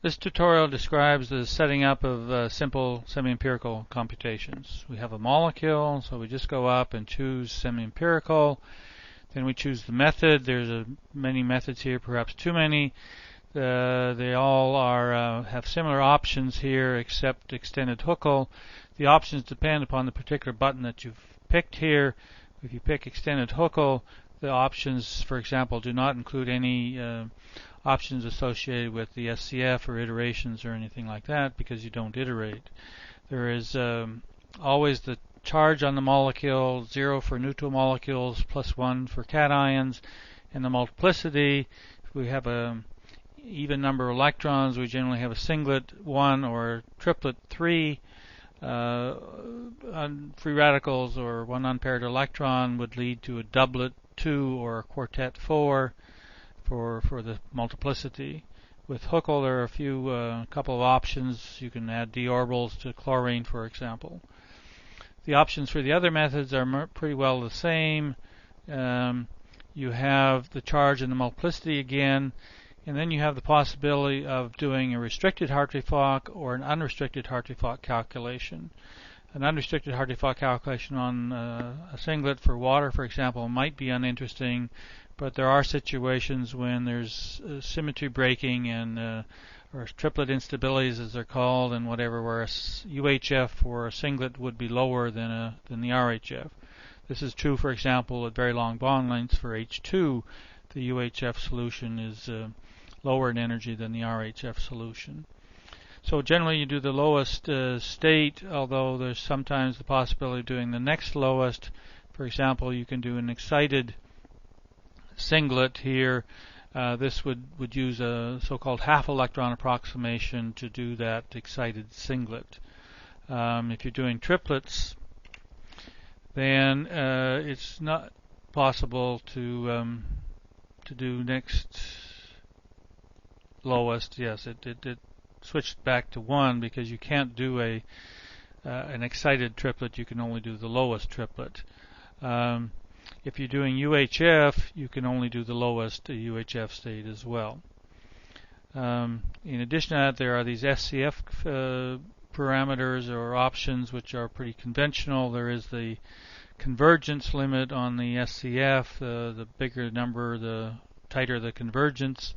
This tutorial describes the setting up of simple semi-empirical computations. We have a molecule, so we just go up and choose semi-empirical. Then we choose the method. There's many methods here, perhaps too many. They all have similar options here except extended Huckel. The options depend upon the particular button that you've picked here. If you pick extended Huckel, the options, for example, do not include any options associated with the SCF or iterations or anything like that because you don't iterate. There is always the charge on the molecule, 0 for neutral molecules, +1 for cations, and the multiplicity. If we have an even number of electrons, we generally have a singlet 1 or triplet 3. Free radicals or one unpaired electron would lead to a doublet 2 or a quartet 4 for the multiplicity. With Huckel, there are a couple of options. You can add d orbitals to chlorine, for example. The options for the other methods are pretty well the same. You have the charge and the multiplicity again, and then you have the possibility of doing a restricted Hartree-Fock or an unrestricted Hartree-Fock calculation. An unrestricted Hartree-Fock calculation on a singlet for water, for example, might be uninteresting, but there are situations when there's symmetry breaking and or triplet instabilities, as they're called, and whatever, where a UHF for a singlet would be lower than the RHF. This is true, for example, at very long bond lengths for H2. The UHF solution is lower in energy than the RHF solution. So generally you do the lowest state, although there's sometimes the possibility of doing the next lowest. For example, you can do an excited singlet here. This would use a so-called half-electron approximation to do that excited singlet. If you're doing triplets, then it's not possible to do next lowest. Yes, it switched back to 1 because you can't do an excited triplet. You can only do the lowest triplet. If you're doing UHF, you can only do the lowest UHF state as well. In addition to that, there are these SCF parameters or options which are pretty conventional. There is the convergence limit on the SCF. The bigger the number, the tighter the convergence.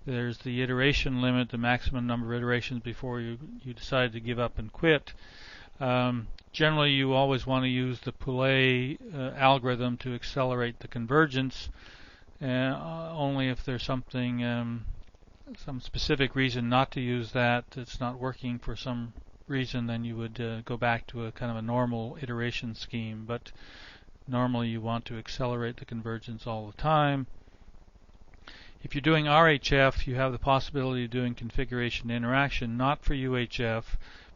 There's the iteration limit, the maximum number of iterations before you decide to give up and quit. Generally, you always want to use the Poulet algorithm to accelerate the convergence. Only if there's something, some specific reason not to use that, it's not working for some reason, then you would go back to a kind of a normal iteration scheme. But normally you want to accelerate the convergence all the time. If you're doing RHF, you have the possibility of doing configuration interaction, not for UHF,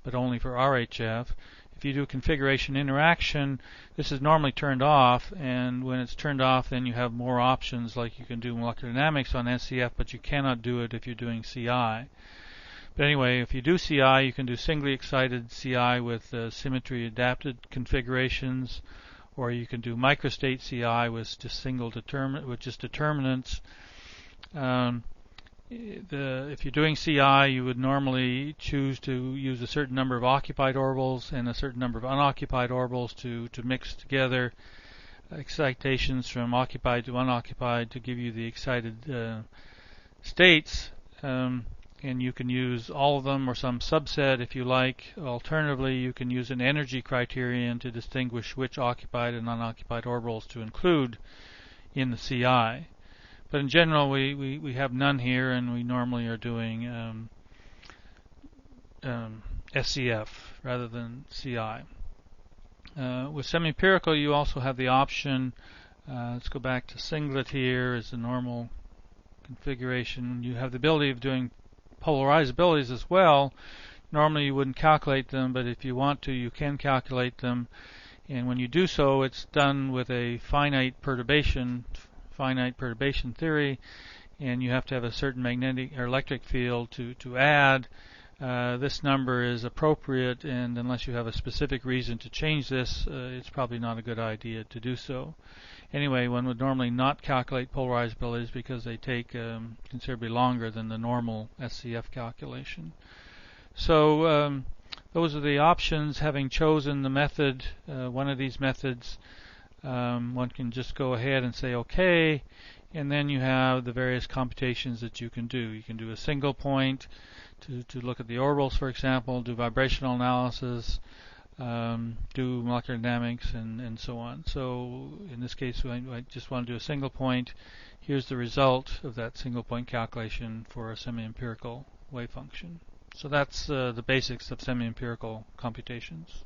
but only for RHF. If you do configuration interaction, this is normally turned off, and when it's turned off, then you have more options, like you can do molecular dynamics on SCF, but you cannot do it if you're doing CI. But anyway, if you do CI, you can do singly excited CI with symmetry adapted configurations, or you can do microstate CI with just determinants. If you're doing CI, you would normally choose to use a certain number of occupied orbitals and a certain number of unoccupied orbitals to mix together excitations from occupied to unoccupied to give you the excited states. And you can use all of them or some subset if you like. Alternatively, you can use an energy criterion to distinguish which occupied and unoccupied orbitals to include in the CI. But in general, we have none here, and we normally are doing SCF rather than CI. With semi-empirical, you also have the option, let's go back to singlet here as a normal configuration. You have the ability of doing polarizabilities as well. Normally you wouldn't calculate them, but if you want to, you can calculate them. And when you do so, it's done with a finite perturbation theory, and you have to have a certain magnetic or electric field to add. this number is appropriate, and unless you have a specific reason to change this, it's probably not a good idea to do so. Anyway, one would normally not calculate polarizabilities because they take considerably longer than the normal SCF calculation. So those are the options. Having chosen the method, one of these methods, one can just go ahead and say OK, and then you have the various computations that you can do. You can do a single point to look at the orbitals, for example, do vibrational analysis, do molecular dynamics, and so on. So in this case, I just want to do a single point. Here's the result of that single point calculation for a semi-empirical wave function. So that's the basics of semi-empirical computations.